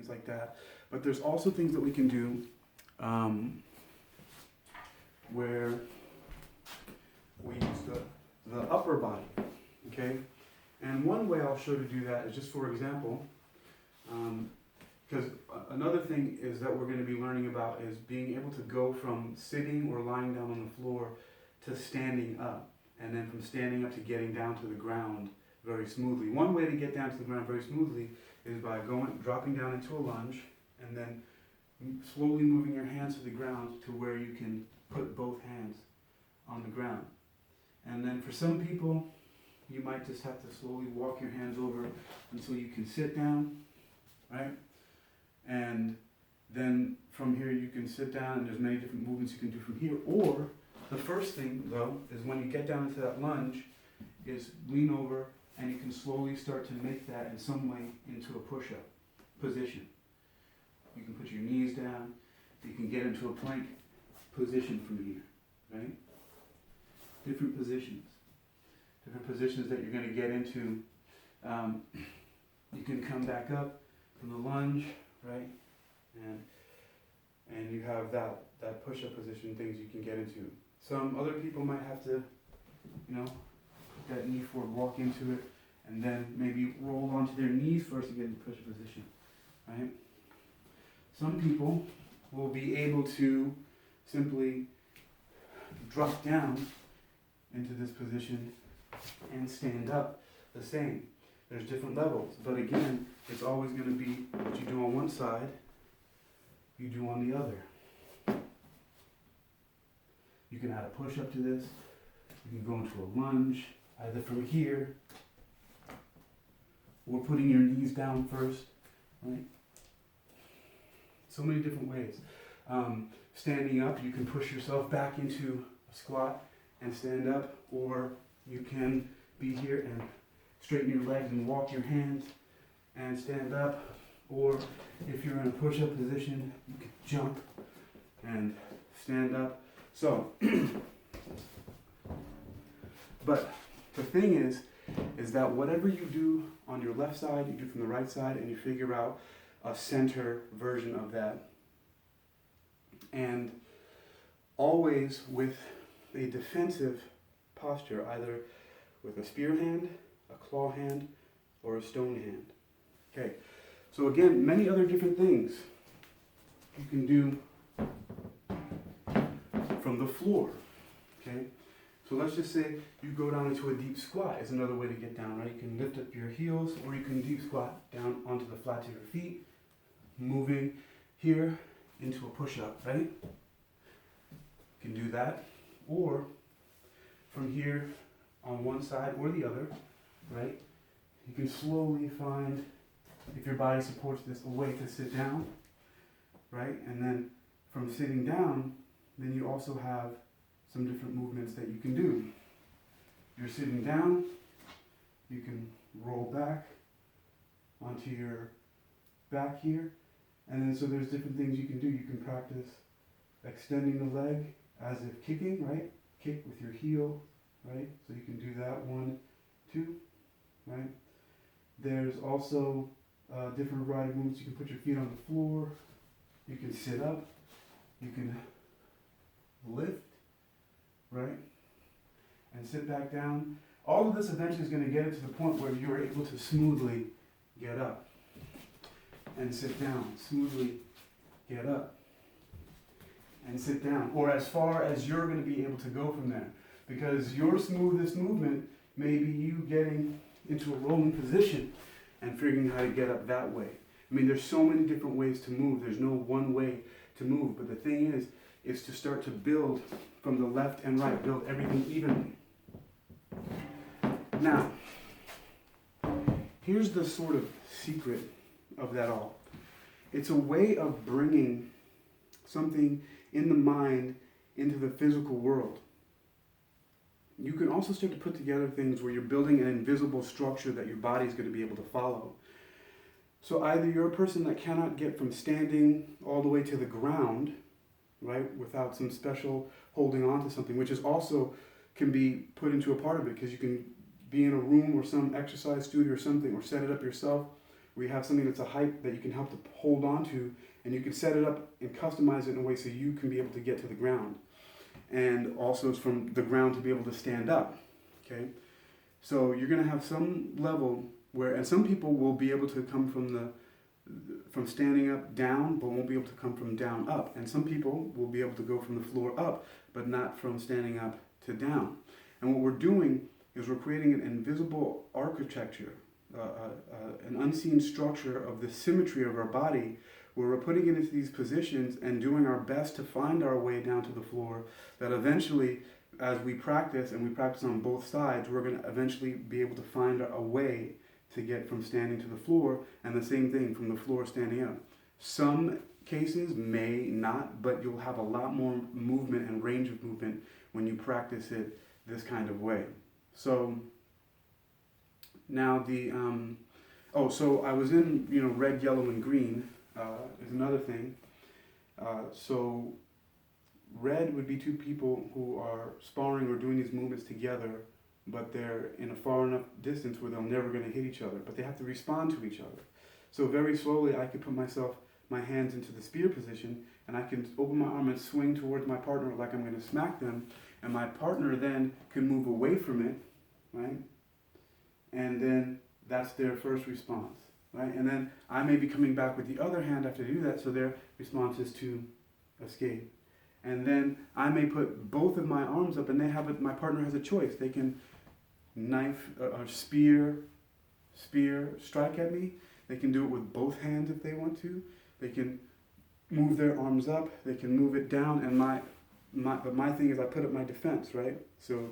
things like that. But there's also things that we can do where we use the upper body, okay? And one way I'll show you to do that is just for example, because another thing is that we're going to be learning about is being able to go from sitting or lying down on the floor to standing up, and then from standing up to getting down to the ground very smoothly. One way to get down to the ground very smoothly is by dropping down into a lunge, and then slowly moving your hands to the ground to where you can put both hands on the ground. And then for some people, you might just have to slowly walk your hands over until you can sit down, right? And then from here you can sit down, and there's many different movements you can do from here. Or the first thing though is when you get down into that lunge is lean over, and you can slowly start to make that in some way into a push-up position. You can put your knees down, you can get into a plank position from here, right? Different positions that you're going to get into. You can come back up from the lunge, right? And you have that push-up position, things you can get into. Some other people might have to, put that knee forward, walk into it, and then maybe roll onto their knees first to get into push-up position, right? Some people will be able to simply drop down into this position and stand up the same. There's different levels, but again, it's always going to be what you do on one side, you do on the other. You can add a push-up to this. You can go into a lunge, either from here, or putting your knees down first, right? So many different ways. Standing up, you can push yourself back into a squat and stand up, or you can be here and straighten your legs and walk your hands and stand up, or if you're in a push-up position, you can jump and stand up. So, but the thing is that whatever you do on your left side, you do from the right side, and you figure out a center version of that. And always with a defensive posture, either with a spear hand, a claw hand, or a stone hand. Okay, so again, many other different things you can do from the floor. Okay, so let's just say you go down into a deep squat is another way to get down, right? You can lift up your heels, or you can deep squat down onto the flats of your feet, moving here into a push-up, right? You can do that, or from here on one side or the other, right? You can slowly find, if your body supports this, a way to sit down, right? And then from sitting down, then you also have some different movements that you can do. You're sitting down, you can roll back onto your back here, and then so there's different things you can do. You can practice extending the leg as if kicking, right? Kick with your heel, right? So you can do that, 1, 2, right? There's also different variety of movements. You can put your feet on the floor, you can sit up, you can lift, right? And sit back down. All of this eventually is going to get it to the point where you're able to smoothly get up and sit down, smoothly get up and sit down, or as far as you're going to be able to go from there. Because your smoothest movement may be you getting into a rolling position and figuring how to get up that way. I mean, there's so many different ways to move. There's no one way to move. But the thing is to start to build from the left and right, build everything evenly. Now, here's the sort of secret of that all. It's a way of bringing something in the mind into the physical world. You can also start to put together things where you're building an invisible structure that your body is going to be able to follow. So either you're a person that cannot get from standing all the way to the ground, right, without some special holding on to something, which is also can be put into a part of it, because you can be in a room or some exercise studio or something, or set it up yourself where you have something that's a height that you can help to hold on to, and you can set it up and customize it in a way so you can be able to get to the ground. And also it's from the ground to be able to stand up, okay? So you're gonna have some level where, and some people will be able to come from standing up down, but won't be able to come from down up. And some people will be able to go from the floor up, but not from standing up to down. And what we're doing is we're creating an invisible architecture, an unseen structure of the symmetry of our body, where we're putting it into these positions and doing our best to find our way down to the floor, that eventually, as we practice, and we practice on both sides, we're going to eventually be able to find a way to get from standing to the floor, and the same thing from the floor standing up. Some cases may not, but you'll have a lot more movement and range of movement when you practice it this kind of way. So now so I was in, red, yellow, and green is another thing. So red would be two people who are sparring or doing these movements together, but they're in a far enough distance where they're never going to hit each other, but they have to respond to each other. So very slowly I could put my hands into the spear position, and I can open my arm and swing towards my partner like I'm going to smack them, and my partner then can move away from it, right? And then that's their first response, right? And then I may be coming back with the other hand after I do that, so their response is to escape. And then I may put both of my arms up, and my partner has a choice. They can knife or spear, strike at me. They can do it with both hands if they want to. They can move their arms up. They can move it down. And my thing is I put up my defense, right? So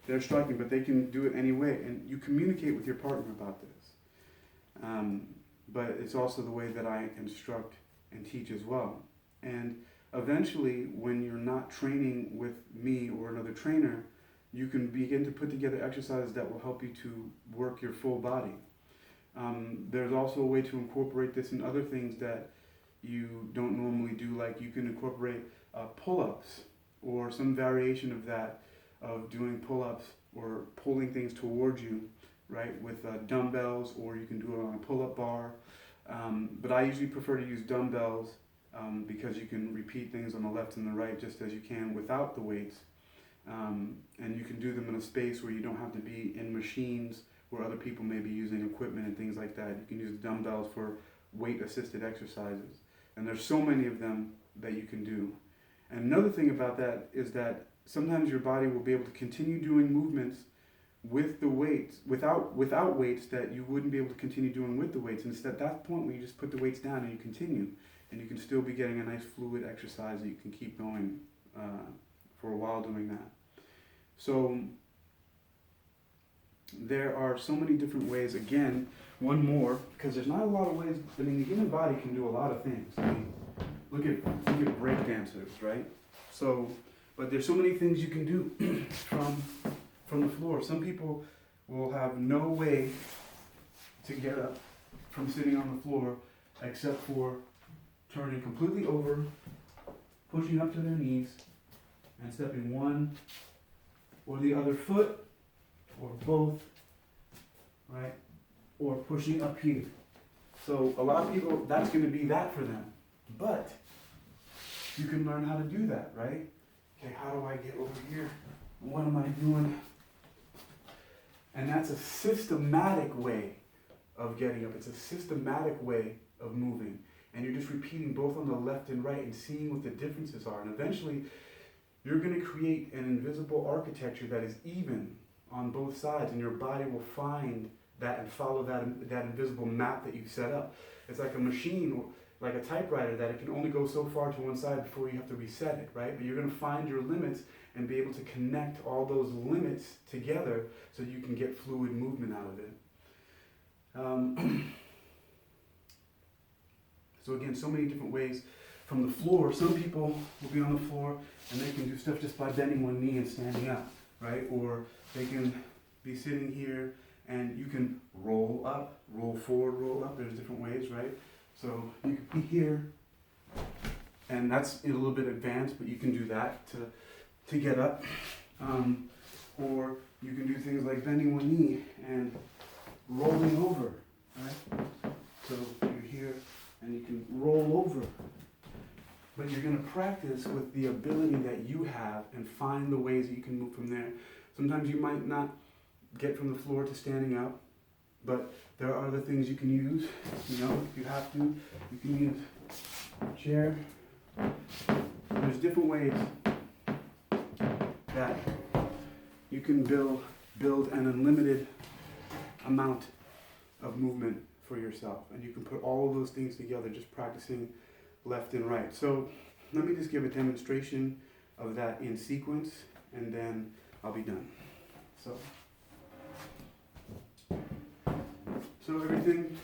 they're striking, but they can do it any way. And you communicate with your partner about this. But it's also the way that I instruct and teach as well. And eventually, when you're not training with me or another trainer, you can begin to put together exercises that will help you to work your full body. There's also a way to incorporate this in other things that you don't normally do, like you can incorporate pull-ups or some variation of that, of doing pull-ups or pulling things towards you, right, with dumbbells, or you can do it on a pull-up bar. But I usually prefer to use dumbbells because you can repeat things on the left and the right just as you can without the weights. And you can do them in a space where you don't have to be in machines where other people may be using equipment and things like that. You can use dumbbells for weight-assisted exercises. And there's so many of them that you can do. And another thing about that is that sometimes your body will be able to continue doing movements with the weights, without weights, that you wouldn't be able to continue doing with the weights. And it's at that point where you just put the weights down and you continue. And you can still be getting a nice fluid exercise that you can keep going for a while doing that. So there are so many different ways. Again, one more, because there's not a lot of ways. I mean, the human body can do a lot of things. I mean, look at break dancers, right? So, but there's so many things you can do from the floor. Some people will have no way to get up from sitting on the floor except for turning completely over, pushing up to their knees, and stepping one or the other foot, or both, right? Or pushing up here. So a lot of people, that's going to be that for them. But you can learn how to do that, right? Okay, how do I get over here? What am I doing? And that's a systematic way of getting up. It's a systematic way of moving. And you're just repeating both on the left and right and seeing what the differences are. And eventually, you're going to create an invisible architecture that is even on both sides, and your body will find that and follow that invisible map that you've set up. It's like a machine, like a typewriter, that it can only go so far to one side before you have to reset it, right? But you're going to find your limits and be able to connect all those limits together so you can get fluid movement out of it. So again, so many different ways. From the floor, some people will be on the floor and they can do stuff just by bending one knee and standing up, right? Or they can be sitting here and you can roll up, roll forward, roll up. There's different ways, right? So you could be here, and that's a little bit advanced, but you can do that to get up. Or you can do things like bending one knee and rolling over, right? So you're here and you can roll over. But you're going to practice with the ability that you have and find the ways that you can move from there. Sometimes you might not get from the floor to standing up, but there are other things you can use. You know, if you have to, you can use a chair. There's different ways that you can build an unlimited amount of movement for yourself. And you can put all of those things together just practicing left and right. So let me just give a demonstration of that in sequence, and then I'll be done. So everything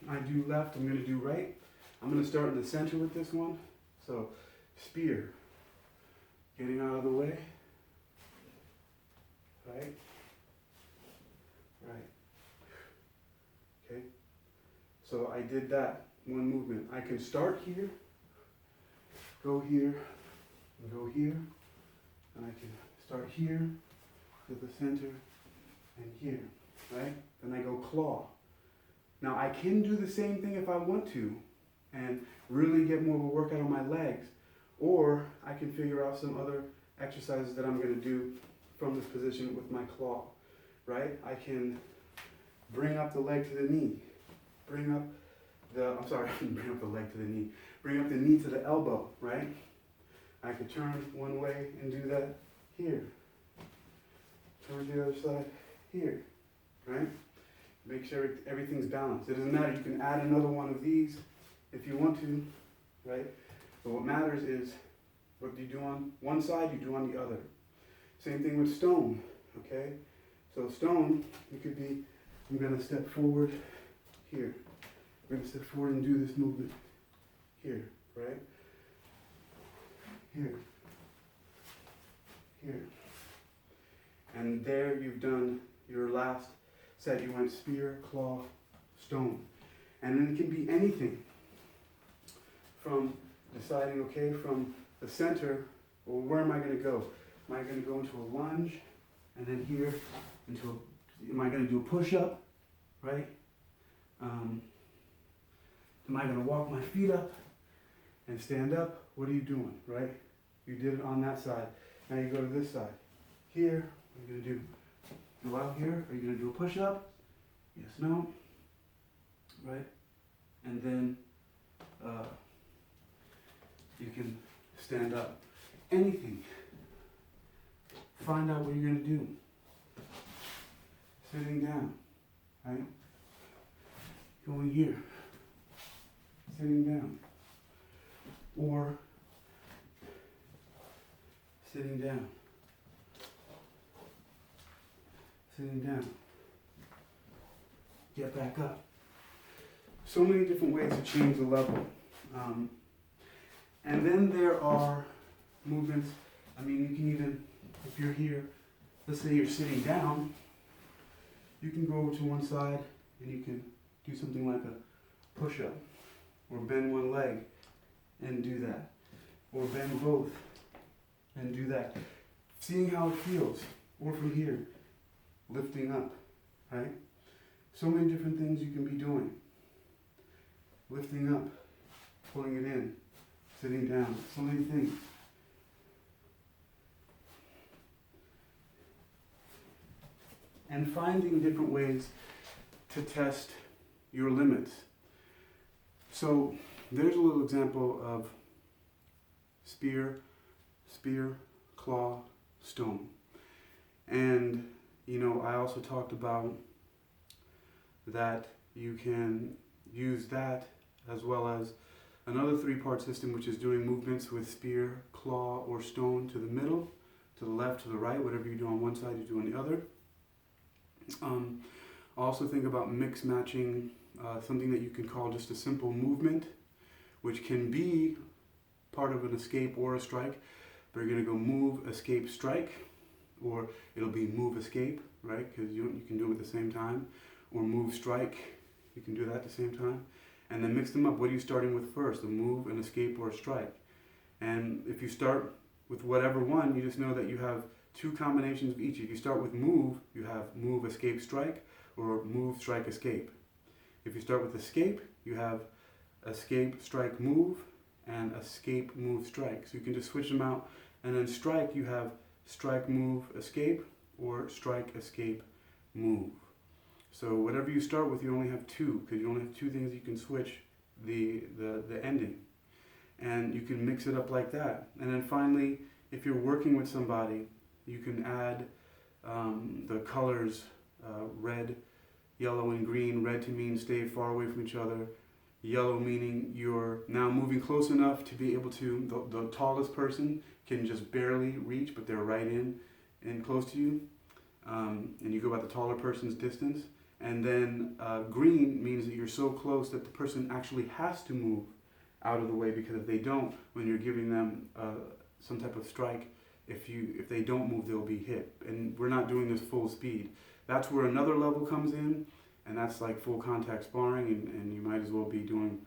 I do left, I'm going to do right. I'm going to start in the center with this one. So spear, getting out of the way, right, right. Okay, so I did that one movement. I can start here, go here, and go here, and I can start here to the center and here, right? Then I go claw. Now I can do the same thing if I want to and really get more of a workout on my legs, or I can figure out some other exercises that I'm going to do from this position with my claw, right? I can bring up the leg to the knee, bring up the leg to the knee, bring up the knee to the elbow, right? I could turn one way and do that here, turn to the other side here, right? Make sure everything's balanced. It doesn't matter, you can add another one of these if you want to, right? But what matters is what you do on one side, you do on the other. Same thing with stone, okay? So stone, you could be, I'm gonna step forward here. I'm gonna step forward and do this movement here, right? Here, here. And there you've done your last set. You went spear, claw, stone. And then it can be anything from deciding, okay, from the center, well, where am I going to go? Am I going to go into a lunge and then here am I going to do a push-up, right? Am I going to walk my feet up and stand up? What are you doing, right? You did it on that side. Now you go to this side. Here, what are you going to do? Go out here. Are you going to do a push-up? Yes, no. Right? And then you can stand up. Anything. Find out what you're going to do. Sitting down. Right? Going here. Sitting down. Or sitting down. Sitting down. Get back up. So many different ways to change the level. And then there are movements. I mean, you can even, if you're here, let's say you're sitting down, you can go over to one side and you can do something like a push-up, or bend one leg and do that, or bend both and do that. Seeing how it feels, or from here, lifting up, right? So many different things you can be doing. Lifting up, pulling it in, sitting down, so many things. And finding different ways to test your limits. So there's a little example of spear, claw, stone. And, you know, I also talked about that you can use that as well as another three-part system, which is doing movements with spear, claw, or stone to the middle, to the left, to the right. Whatever you do on one side, you do on the other. Also think about mix matching, something that you can call just a simple movement, which can be part of an escape or a strike. But you're going to go move, escape, strike, or it'll be move, escape, right? Because you can do it at the same time. Or move, strike, you can do that at the same time. And then mix them up. What are you starting with first? A move, an escape, or a strike? And if you start with whatever one, you just know that you have two combinations of each. If you start with move, you have move, escape, strike, or move, strike, escape. If you start with escape, You have escape, strike, move, and escape, move, strike. So you can just switch them out. And then strike, you have strike, move, escape, or strike, escape, move. So whatever you start with, you only have two, because you only have two things you can switch the ending. And you can mix it up like that. And then finally, if you're working with somebody, you can add the colors red, yellow, and green. Red to mean stay far away from each other. Yellow meaning you're now moving close enough to be able to, the tallest person can just barely reach, but they're right in close to you. And you go by the taller person's distance. And then green means that you're so close that the person actually has to move out of the way, because if they don't, when you're giving them some type of strike, if they don't move, they'll be hit. And we're not doing this full speed. That's where another level comes in, and that's like full contact sparring, and you might as well be doing,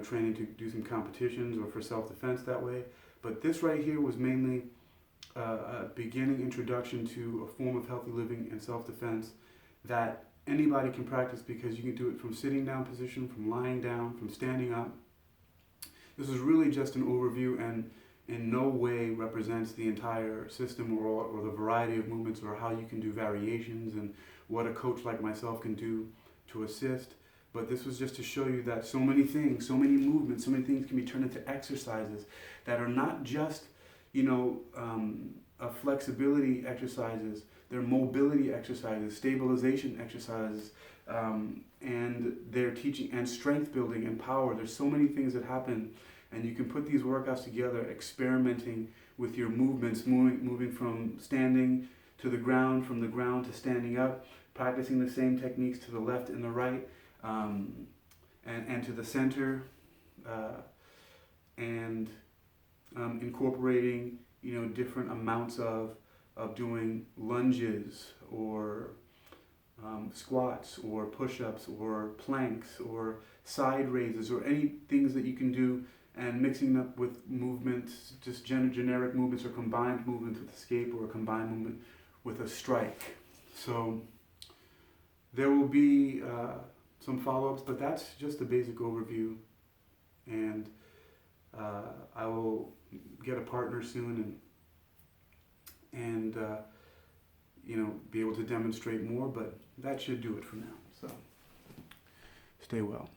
training to do some competitions or for self-defense that way. But this right here was mainly a beginning introduction to a form of healthy living and self-defense that anybody can practice, because you can do it from sitting down position, from lying down, from standing up. This is really just an overview and in no way represents the entire system or the variety of movements or how you can do variations and what a coach like myself can do to assist. But this was just to show you that so many things, so many movements, so many things can be turned into exercises that are not just, flexibility exercises. They're mobility exercises, stabilization exercises, and they're teaching and strength building and power. There's so many things that happen, and you can put these workouts together, experimenting with your movements, moving from standing to the ground, from the ground to standing up, practicing the same techniques to the left and the right, and to the center, and incorporating different amounts of doing lunges or squats or push-ups or planks or side raises or any things that you can do, and mixing up with movements, just generic movements or combined movements with escape or a combined movement with a strike. So there will be some follow-ups, but that's just the basic overview, and I will get a partner soon and be able to demonstrate more, but that should do it for now. So stay well.